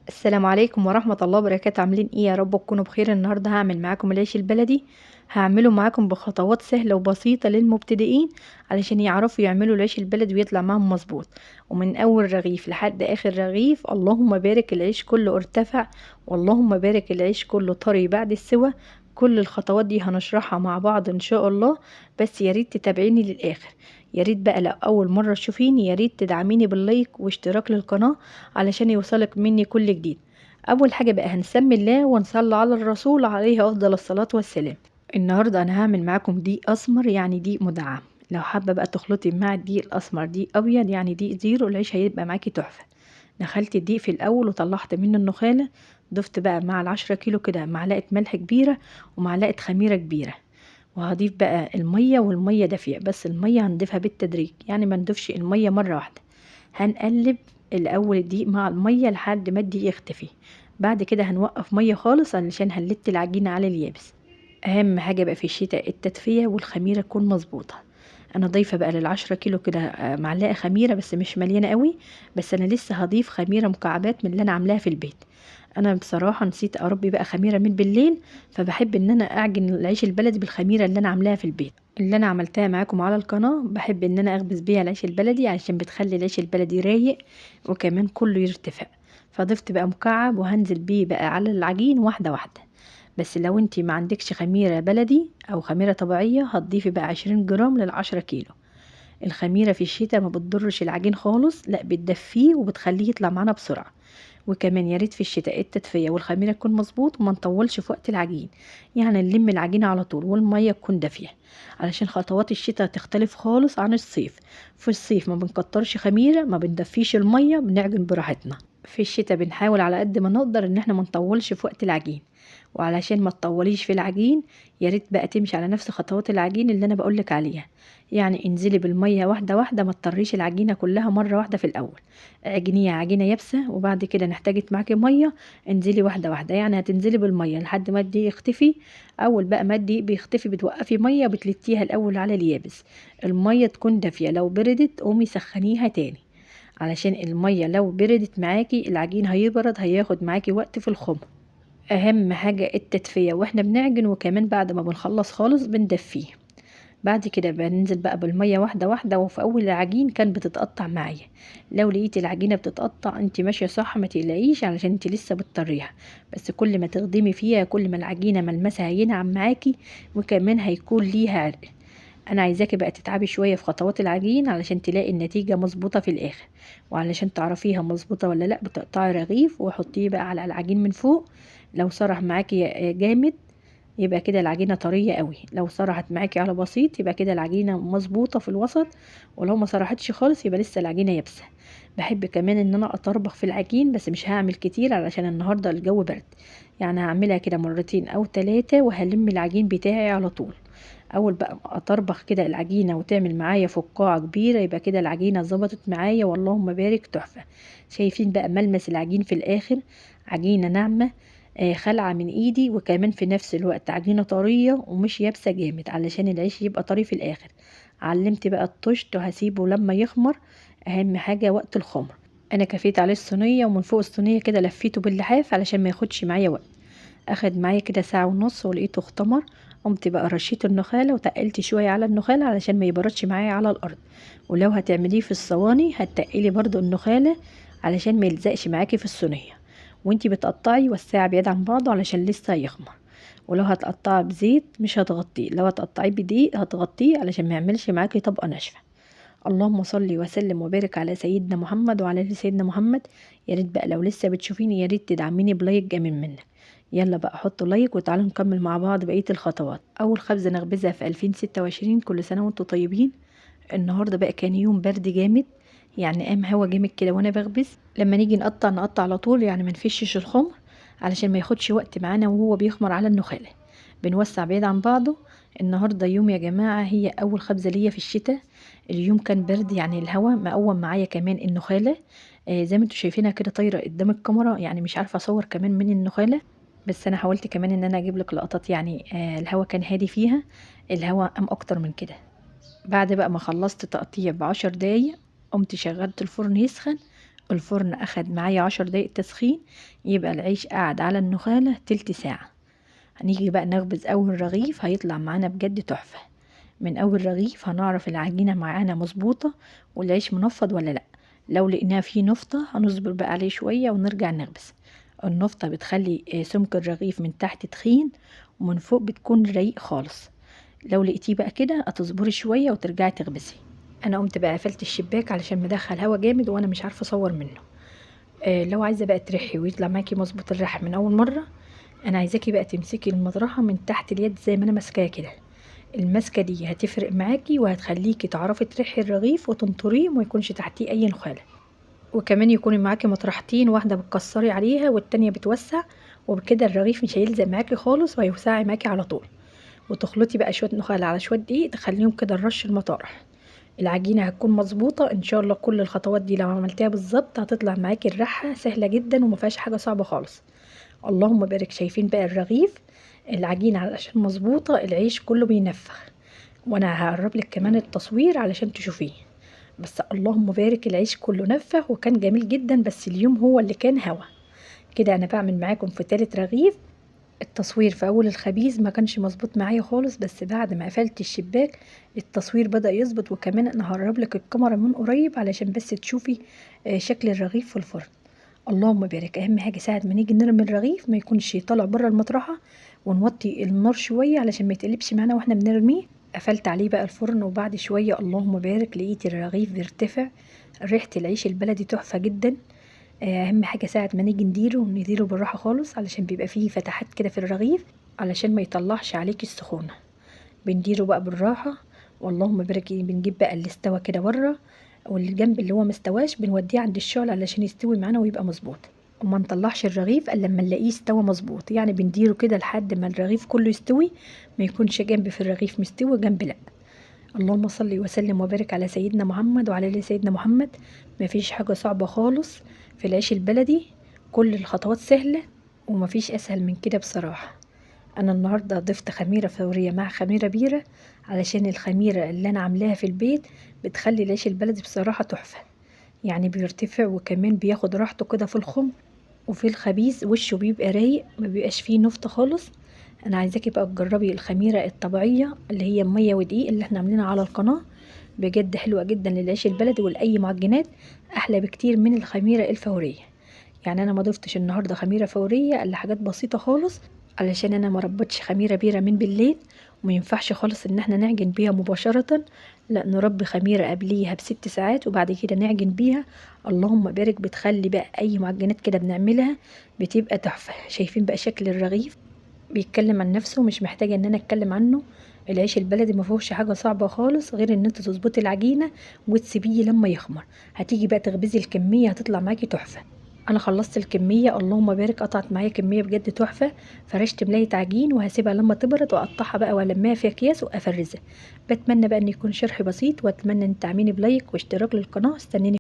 السلام عليكم ورحمة الله وبركاته. عاملين ايه؟ يا رب تكونوا بخير. النهاردة هعمل معاكم العيش البلدي. هعمله معاكم بخطوات سهلة وبسيطة للمبتدئين علشان يعرفوا يعملوا العيش البلدي ويطلع معاهم مظبوط. ومن اول رغيف لحد اخر رغيف اللهم بارك العيش كله ارتفع، واللهم بارك العيش كله طري بعد السوى. كل الخطوات دي هنشرحها مع بعض ان شاء الله، بس يا ريت تتابعيني للاخر. يا ريت بقى لو اول مرة تشوفيني يا ريت تدعميني باللايك واشتراك للقناة علشان يوصلك مني كل جديد. اول حاجة بقى هنسمي الله ونصلي على الرسول عليه افضل الصلاة والسلام. النهاردة انا هعمل معاكم دقيق اسمر يعني دقيق مدعم. لو حابة بقى تخلطي مع الدقيق الاسمر دقيق ابيض يعني دقيق زيرو، العيش هيبقى معاكي تحفة. دخلت الدقيق في الاول وطلعت منه النخالة. ضفت بقى مع ال10 كيلو كده معلقة ملح كبيرة ومعلقة خميرة كبيرة. وهضيف بقى المية، والمية دافية، بس المية هنضيفها بالتدريج يعني ما نضيفش المية مرة واحدة. هنقلب الاول الدقيق مع المية لحد ما الدقيق يختفي. بعد كده هنوقف مية خالص علشان هنلت العجينة على اليابس. اهم حاجة بقى في الشتاء التدفية والخميرة تكون مظبوطة. انا ضايفة بقى ل10 كيلو كده معلقة خميرة بس مش مليانة قوي. بس انا لسه هضيف خميرة مكعبات من اللي انا عاملاها في البيت. انا بصراحة نسيت اربي بقى خميرة من بالليل، فبحب ان انا اعجن العيش البلدي بالخميرة اللي انا عاملاها في البيت، اللي انا عملتها معاكم على القناة. بحب ان انا اخبز بيها العيش البلدي عشان بتخلي العيش البلدي رايق وكمان كله يرتفع. فضفت بقى مكعب وهنزل بيه بقى على العجين واحدة واحدة. بس لو انتي ما عندكش خميرة بلدي او خميرة طبيعية هتضيفي بقى 20 جرام لل10 كيلو. الخميرة في الشتاء ما بتضرش العجين خالص، لا بتدفيه وبتخليه يطلع معانا بسرعة. وكمان يا ريت في الشتاء التدفئة والخميرة تكون مظبوط وما نطولش في وقت العجين. يعني نلم العجينة على طول والمية تكون دافية علشان خطوات الشتاء تختلف خالص عن الصيف. في الصيف ما بنكترش خميرة، ما بندفيش المية، بنعجن براحتنا. في الشتاء بنحاول على قد ما نقدر ان احنا ما نطولش في وقت العجين. وعلشان ما تطوليش في العجين يا ريت بقى تمشي على نفس خطوات العجين اللي انا بقولك عليها. يعني انزلي بالمية واحدة واحدة، ما تطريش العجينة كلها مرة واحدة في الاول. اعجنيها عجينة يابسة وبعد كده نحتاجت معاكي مية. انزلي واحدة واحدة، يعني هتنزلي بالمية لحد ما الدقيق يختفي. اول بقى ما الدقيق بيختفي بتوقفي مية بتلتيها الاول على اليابس. المية تكون دافية، لو بردت قومي سخنيها تاني. علشان المية لو بردت معاكي العجين هيبرد، هياخد معاكي وقت في الخمر. اهم حاجة التدفية واحنا بنعجن، وكمان بعد ما بنخلص خالص بندفيه. بعد كده بننزل بقى بالمية واحدة واحدة. وفي اول العجين كان بتتقطع معايا. لو لقيتي العجينة بتتقطع انت ماشية صح، ما تقلقيش علشان انت لسه بتطريها. بس كل ما تخدمي فيها كل ما العجينة ملمسها هينعم معاكي، وكمان هيكون ليها عرق. انا عايزاكي بقى تتعبي شوية في خطوات العجين علشان تلاقي النتيجة مظبوطة في الاخر. وعلشان تعرفيها مظبوطة ولا لا بتقطعي رغيف وحطيه بقى على العجين من فوق. لو سرح معاكي جامد يبقى كده العجينة طرية قوي، لو سرحت معاكي على بسيط يبقى كده العجينة مظبوطة في الوسط، ولو ما سرحتش خالص يبقى لسه العجينة يابسة. بحب كمان ان انا اطربخ في العجين بس مش هعمل كتير علشان النهاردة الجو برد. يعني هعملها كده مرتين او 3 وهلم العجين بتاعي على طول. اول بقى ما اطربخ كده العجينة وتعمل معايا فقاعة كبيرة يبقى كده العجينة ظبطت معايا واللهم بارك تحفة. شايفين بقى ملمس العجين في الاخر؟ عجينة ناعمة، خلعة من ايدي، وكمان في نفس الوقت عجينة طرية ومش يابسة جامد علشان العيش يبقى طري في الاخر. علمت بقى الطشت وهسيبه لما يخمر. اهم حاجة وقت الخمر. انا كفيت عليه الصينية ومن فوق الصينية كده لفيته باللحاف علشان ما ياخدش معايا وقت. اخد معايا كده ساعة ونص ولقيته اختمر. قمت بقى رشيت النخالة وتقلت شوية على النخالة علشان ما يبردش معايا على الارض. ولو هتعمليه في الصواني هتقلي برضو النخالة علشان ما يلزقش معاكي في الصينية. وانتي بتقطعي وسعي بعيد عن بعضه علشان لسه هيخمر. ولو هتقطعي بزيت مش هتغطيه، لو هتقطعيه بدقيق هتغطيه علشان ما يعملش معاكي طبقة ناشفة. اللهم صل وسلم وبارك على سيدنا محمد وعلى ال سيدنا محمد. يا ريت بقى لو لسه بتشوفيني يا ريت تدعميني بلايك جميل منك. يلا بقى حطوا لايك وتعالوا نكمل مع بعض بقية الخطوات. اول خبزة نخبزها في 2026، كل سنة وانتم طيبين. النهارده بقى كان يوم برد جامد، يعني قام هوا جامد كده وانا بخبز. لما نيجي نقطع على طول يعني ما نفشش الخمر علشان ما ياخدش وقت معانا وهو بيخمر على النخاله. بنوسع بعيد عن بعضه. النهارده يوم يا جماعه هي اول خبزه ليا في الشتاء. اليوم كان برد يعني الهوا مقوم معايا كمان النخاله. زي ما انتوا شايفينها كده طايره قدام الكاميرا، يعني مش عارفه اصور كمان من النخاله. بس انا حاولت كمان ان انا اجيب لك لقطات، يعني الهوا كان هادي فيها. الهوا قام اكتر من كده. بعد بقى ما خلصت تقطيع ب10 دقايق قمت شغلت الفرن يسخن. الفرن اخد معايا 10 دقايق تسخين، يبقى العيش قاعد على النخالة تلت ساعة. هنيجي بقى نخبز اول رغيف، هيطلع معانا بجد تحفة. من اول رغيف هنعرف العجينة معانا مظبوطة والعيش منفض ولا لا. لو لقيناه فيه نفطة هنصبر بقى عليه شوية ونرجع نخبز. النفطة بتخلي سمك الرغيف من تحت تخين ومن فوق بتكون رقيق خالص. لو لقيتيه بقى كده هتصبري شوية وترجعي تخبزي. انا قمت بقى قفلت الشباك علشان مدخل هوا جامد وانا مش عارفة اصور منه. لو عايزة بقى ترحي ويطلع معاكي مظبوط الرح من اول مرة، انا عايزاكي بقى تمسكي المطرحة من تحت اليد زي ما انا ماسكاها كده. المسكة دي هتفرق معاكي وهتخليكي تعرفي ترحي الرغيف وتنطريه وما يكونش تحتيه اي نخالة. وكمان يكون معاكي مطرحتين، واحدة بتكسري عليها والتانية بتوسع، وبكده الرغيف مش هيلزق معاكي خالص وهيوسع معاكي على طول. وتخلطي بقى شوية نخال على شوية دقيق تخليهم كده نرش المطارح. العجينة هتكون مظبوطة ان شاء الله. كل الخطوات دي لو عملتيها بالظبط هتطلع معاكي الرحة سهلة جدا ومفيهاش حاجة صعبة خالص. اللهم بارك. شايفين بقى الرغيف العجينة علشان مظبوطة العيش كله بينفخ. وانا هقرب لك كمان التصوير علشان تشوفيه. بس اللهم بارك العيش كله نفخ وكان جميل جدا، بس اليوم هو اللي كان هوا. كده انا بعمل معاكم في تالت رغيف. التصوير في اول الخبيز ما كانش مظبوط معايا خالص، بس بعد ما قفلت الشباك التصوير بدأ يظبط. وكمان انا هقرب لك الكاميرا من قريب علشان بس تشوفي شكل الرغيف في الفرن. اللهم بارك. اهم حاجه ساعه ما نيجي نرمي الرغيف ما يكونش طالع بره المطرحه، ونوطي النار شويه علشان ما يتقلبش معانا واحنا بنرميه. قفلت عليه بقى الفرن، وبعد شويه اللهم بارك لقيت الرغيف بيرتفع. ريحه العيش البلدي تحفه جدا. اهم حاجه ساعه ما نيجي نديره بالراحه خالص علشان بيبقى فيه فتحات كده في الرغيف علشان ما يطلعش عليكي السخونه. بنديره بقى بالراحه. واللهم بارك. بنجيب بقى اللي استوى كده بره، والجنب اللي هو مستواش بنوديه عند الشعل علشان يستوي معانا ويبقى مظبوط. وما نطلعش الرغيف الا لما نلاقيه استوى مظبوط، يعني بنديره كده لحد ما الرغيف كله يستوي. ما يكونش جنب في الرغيف مستوي جنب لا. اللهم صل وسلم وبارك على سيدنا محمد وعلى ال سيدنا محمد. مفيش حاجه صعبه خالص في العيش البلدي، كل الخطوات سهله ومفيش اسهل من كده بصراحه. انا النهارده ضفت خميره فوريه مع خميره بيره علشان الخميره اللي انا عاملاها في البيت بتخلي العيش البلدي بصراحه تحفه. يعني بيرتفع وكمان بياخد راحته كده في الخم، وفي الخبيز وشه بيبقى رايق ما بيبقاش فيه نفط خالص. انا عايزاكي بقى تجربي الخميره الطبيعيه اللي هي ميه ودقيق اللي احنا عاملينها على القناه. بجد حلوه جدا للعيش البلدي ولاي معجنات، احلى بكتير من الخميره الفوريه. يعني انا ما ضفتش النهارده خميره فوريه الا حاجات بسيطه خالص علشان انا ما ربطش خميره بيره من بالليل. وما ينفعش خالص ان احنا نعجن بيها مباشره، لا نربي خميره قبليها ب6 ساعات وبعد كده نعجن بيها. اللهم بارك. بتخلي بقى اي معجنات كده بنعملها بتبقى تحفه. شايفين بقى شكل الرغيف بيتكلم عن نفسه، مش محتاجه ان انا اتكلم عنه. العيش البلدي ما فيهوش حاجه صعبه خالص غير ان انت تظبطي العجينه وتسيبيه لما يخمر. هتيجي بقى تخبزي الكميه هتطلع معاكي تحفه. انا خلصت الكميه اللهم بارك. قطعت معايا كميه بجد تحفه. فرشت ملايه عجين وهسيبها لما تبرد واقطعها بقى والمها في اكياس وافرزها. بتمنى بقى ان يكون شرح بسيط، واتمنى ان تعملي بلايك واشتراك للقناه. استنيني